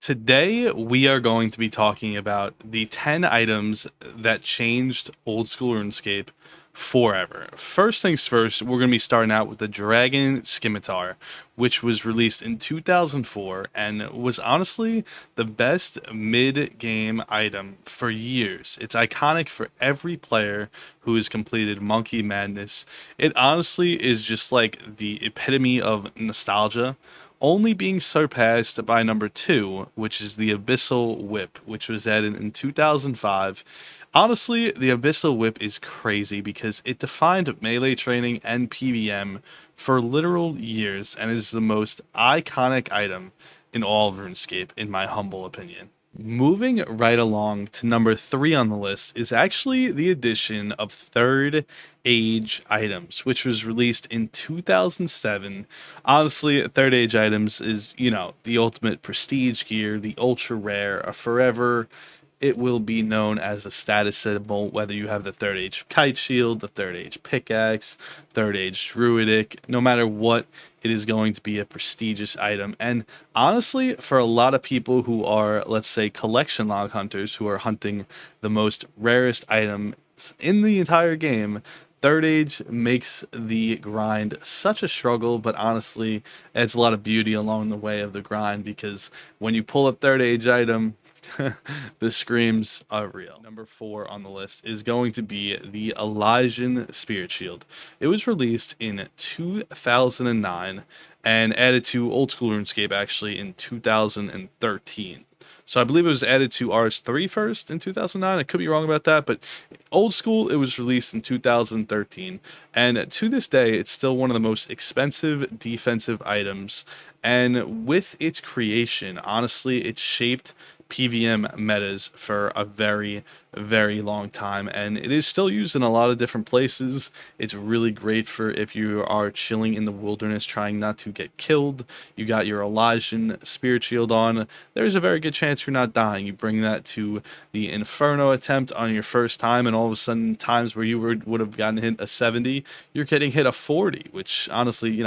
Today, we are going to be talking about the 10 items that changed Old School RuneScape forever. First things first, we're going to be starting out with the Dragon Scimitar, which was released in 2004 and was honestly the best mid-game item for years. It's iconic for every player who has completed Monkey Madness. It honestly is just like the epitome of nostalgia, only being surpassed by number two, which is the Abyssal Whip, which was added in 2005. Honestly, the Abyssal Whip is crazy because it defined melee training and PvM for literal years and is the most iconic item in all of RuneScape, in my humble opinion. Moving right along to number three on the list is actually the addition of Third Age items, which was released in 2007. Honestly, Third Age items is, the ultimate prestige gear, the ultra rare, a forever. It will be known as a status symbol, whether you have the Third Age Kite Shield, the Third Age Pickaxe, Third Age Druidic, no matter what, it is going to be a prestigious item. And honestly, for a lot of people who are, let's say, collection log hunters who are hunting the most rarest items in the entire game, Third Age makes the grind such a struggle, but honestly, adds a lot of beauty along the way of the grind because when you pull a Third Age item, the screams are real. Number four on the list is going to be the Elysian Spirit Shield. It was released in 2009 and added to Old School RuneScape actually in 2013. So I believe it was added to RS3 first in 2009. I could be wrong about that, but Old School, it was released in 2013. And to this day, it's still one of the most expensive defensive items. And with its creation, honestly, it shaped PVM metas for a very, very long time, and it is still used in a lot of different places. It's really great for if you are chilling in the wilderness trying not to get killed. You got your Elysian Spirit Shield on. There's a very good chance you're not dying. You bring that to the Inferno attempt on your first time, and all of a sudden, times where you would have gotten hit a 70, you're getting hit a 40, which honestly,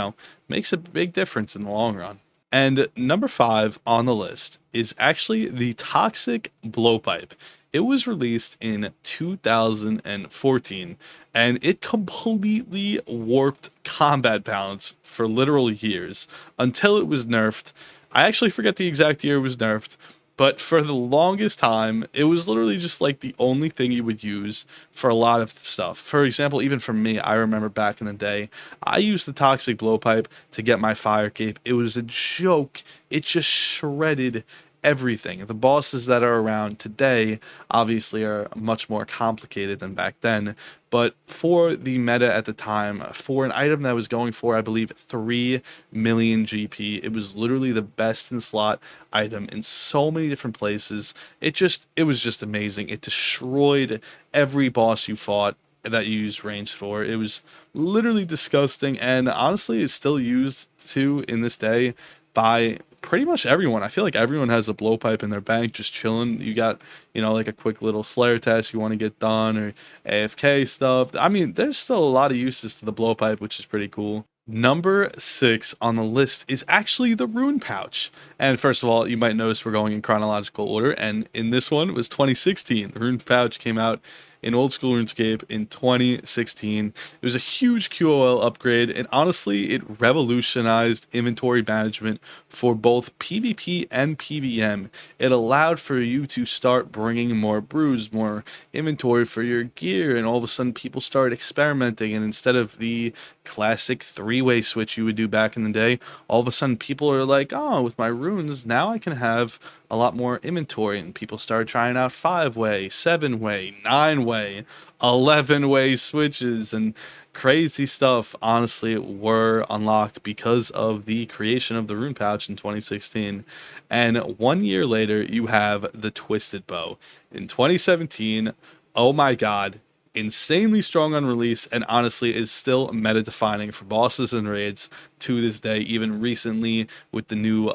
makes a big difference in the long run. And number five on the list is actually the Toxic Blowpipe. It was released in 2014 and it completely warped combat balance for literal years until it was nerfed. I actually forget the exact year it was nerfed, but for the longest time, it was literally just like the only thing you would use for a lot of stuff. For example, even for me, I remember back in the day, I used the Toxic Blowpipe to get my fire cape. It was a joke. It just shredded everything. The bosses that are around today obviously are much more complicated than back then, but for the meta at the time, for an item that was going for, I believe, 3 million GP, it was literally the best in slot item in so many different places. It was just amazing. It destroyed every boss you fought that you used range for. It was literally disgusting, and honestly, it's still used to in this day by pretty much everyone. I feel like everyone has a blowpipe in their bank just chilling. You got, like a quick little Slayer test you want to get done or AFK stuff. I mean, there's still a lot of uses to the blowpipe, which is pretty cool. Number six on the list is actually the Rune Pouch. And first of all, you might notice we're going in chronological order. And in this one, it was 2016. The Rune Pouch came out in Old School RuneScape in 2016. It was a huge QOL upgrade, and honestly, it revolutionized inventory management for both PvP and PvM. It allowed for you to start bringing more brews, more inventory for your gear, and all of a sudden people started experimenting, and instead of the classic three-way switch you would do back in the day, all of a sudden people are like, oh, with my runes, now I can have a lot more inventory, and people started trying out 5-way, 7-way, 9-way, 11-way switches, and crazy stuff honestly were unlocked because of the creation of the Rune Pouch in 2016. And 1 year later, you have the Twisted Bow. In 2017, oh my god, insanely strong on release, and honestly is still meta defining for bosses and raids to this day. Even recently with the new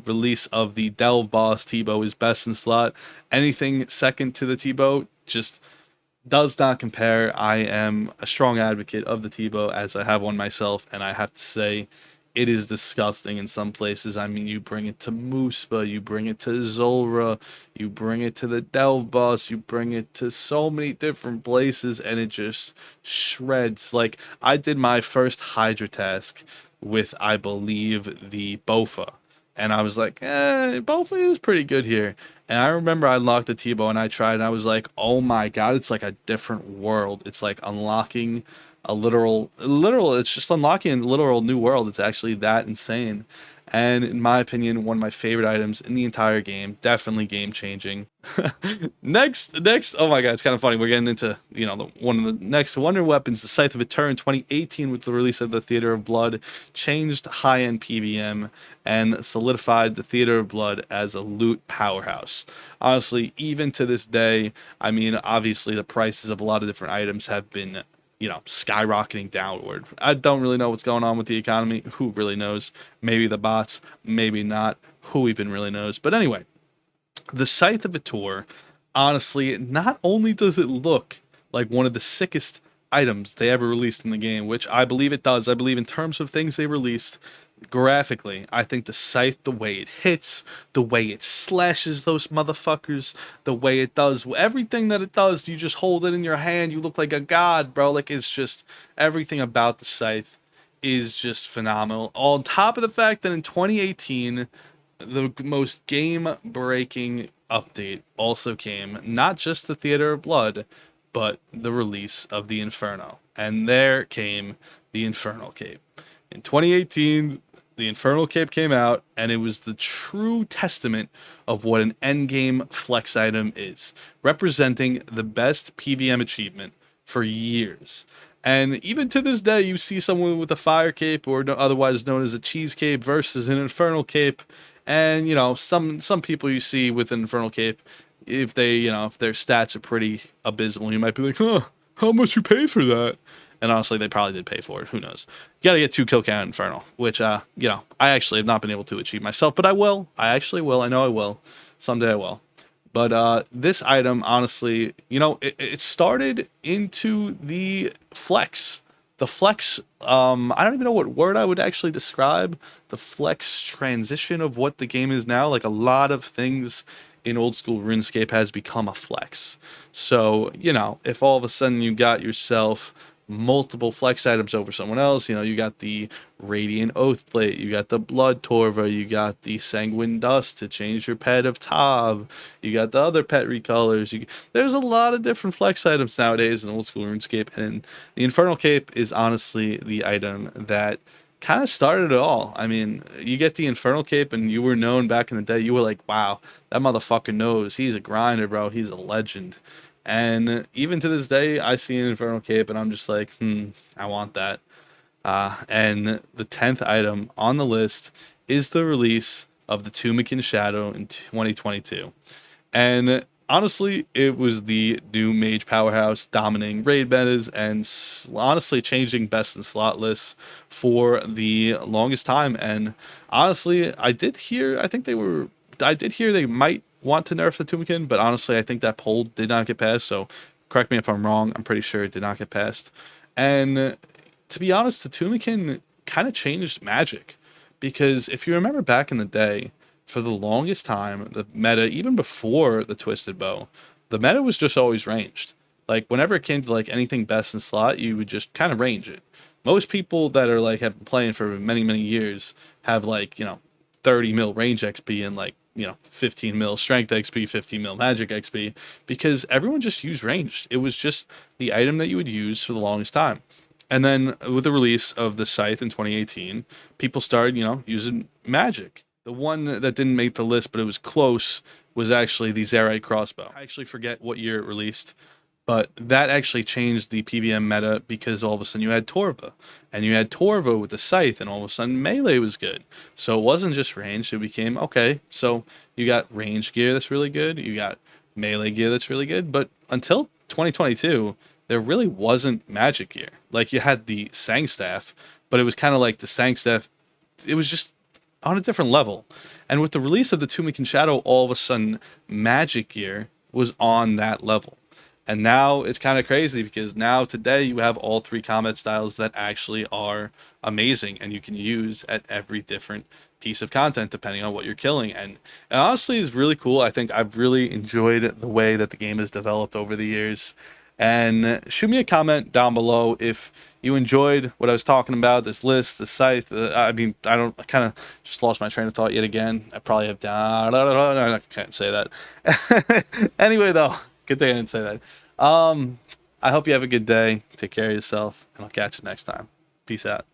release of the Delve boss, T-Bow is best in slot. Anything second to the T-Bow just does not compare. I am a strong advocate of the T-Bow as I have one myself, and I have to say it is disgusting in some places. I mean, you bring it to Muspa, you bring it to Zolra, you bring it to the Delve boss, you bring it to so many different places, and it just shreds. Like, I did my first Hydra task with, I believe, the Bofa. And I was like, Bofa is pretty good here. And I remember I unlocked the T-Bow and I tried and I was like, oh my god, it's like a different world. It's like unlocking a literal, it's just unlocking a literal new world. It's actually that insane. And in my opinion, one of my favorite items in the entire game, definitely game changing. Next, oh my god, it's kind of funny. We're getting into, one of the next wonder weapons, the Scythe of Vitur in 2018 with the release of the Theater of Blood, changed high-end PVM and solidified the Theater of Blood as a loot powerhouse. Honestly, even to this day, I mean, obviously the prices of a lot of different items have been skyrocketing downward. I don't really know what's going on with the economy. Who really knows? Maybe the bots, maybe not. Who even really knows? But anyway, the Scythe of Vitur, honestly, not only does it look like one of the sickest items they ever released in the game, which I believe it does. I believe in terms of things they released, graphically, I think the scythe, the way it hits, the way it slashes those motherfuckers, the way it does everything that it does, you just hold it in your hand, you look like a god, bro. Like, it's just everything about the scythe is just phenomenal. On top of the fact that in 2018, the most game-breaking update also came, not just the Theater of Blood, but the release of the Inferno. And there came the Infernal Cape. In 2018, the Infernal Cape came out, and it was the true testament of what an endgame flex item is, representing the best PVM achievement for years. And even to this day, you see someone with a fire cape, or otherwise known as a cheese cape, versus an infernal cape. And some people you see with an infernal cape, if they if their stats are pretty abysmal, you might be like, huh, how much you pay for that? And honestly, they probably did pay for it. Who knows? You gotta get 2 kill count Inferno, which I actually have not been able to achieve myself, but I will. I actually will. I know I will. Someday I will. But this item, honestly, it started into the flex. The flex, I don't even know what word I would actually describe the flex transition of what the game is now. Like, a lot of things in old school RuneScape has become a flex. So, if all of a sudden you got yourself multiple flex items over someone else, you got the Radiant Oath Plate, you got the Blood Torva, you got the Sanguine Dust to change your pet of Tav, you got the other pet recolors. There's a lot of different flex items nowadays in old school RuneScape, and the Infernal Cape is honestly the item that kind of started it all. I mean, you get the Infernal Cape, and you were known back in the day. You were like, wow, that motherfucker knows. He's a grinder, bro. He's a legend. And even to this day, I see an Infernal Cape, and I'm just like, I want that. And the 10th item on the list is the release of the Tumeken Shadow in 2022. And honestly, it was the new mage powerhouse dominating raid metas and honestly changing best in slot lists for the longest time. And honestly, I did hear they might want to nerf the Tumeken, but honestly, I think that poll did not get passed. So correct me if I'm wrong. I'm pretty sure it did not get passed. And to be honest, the Tumeken kind of changed Magic, because if you remember back in the day, for the longest time, the meta, even before the Twisted Bow, the meta was just always ranged. Like, whenever it came to like anything best in slot, you would just kind of range it. Most people that are like have been playing for many, many years have like, 30 mil range XP and like, 15 mil strength XP, 15 mil magic XP, because everyone just used ranged. It was just the item that you would use for the longest time. And then with the release of the Scythe in 2018, people started, using magic. The one that didn't make the list, but it was close, was actually the Zerite crossbow. I actually forget what year it released, but that actually changed the PVM meta, because all of a sudden you had Torva, and you had Torva with the Scythe, and all of a sudden melee was good. So it wasn't just ranged, it became, okay, so you got range gear that's really good, you got melee gear that's really good, but until 2022, there really wasn't magic gear. Like, you had the Sang Staff, but it was kind of like the Sang Staff, it was just on a different level. And with the release of the Tumeken Shadow, all of a sudden magic gear was on that level. And now it's kind of crazy because now today you have all three combat styles that actually are amazing and you can use at every different piece of content depending on what you're killing. And honestly, it's really cool. I think I've really enjoyed the way that the game has developed over the years. And shoot me a comment down below if you enjoyed what I was talking about, this list, the scythe. I mean, I kind of just lost my train of thought yet again. I probably have down. I can't say that. Anyway, though, good thing I didn't say that. I hope you have a good day. Take care of yourself, and I'll catch you next time. Peace out.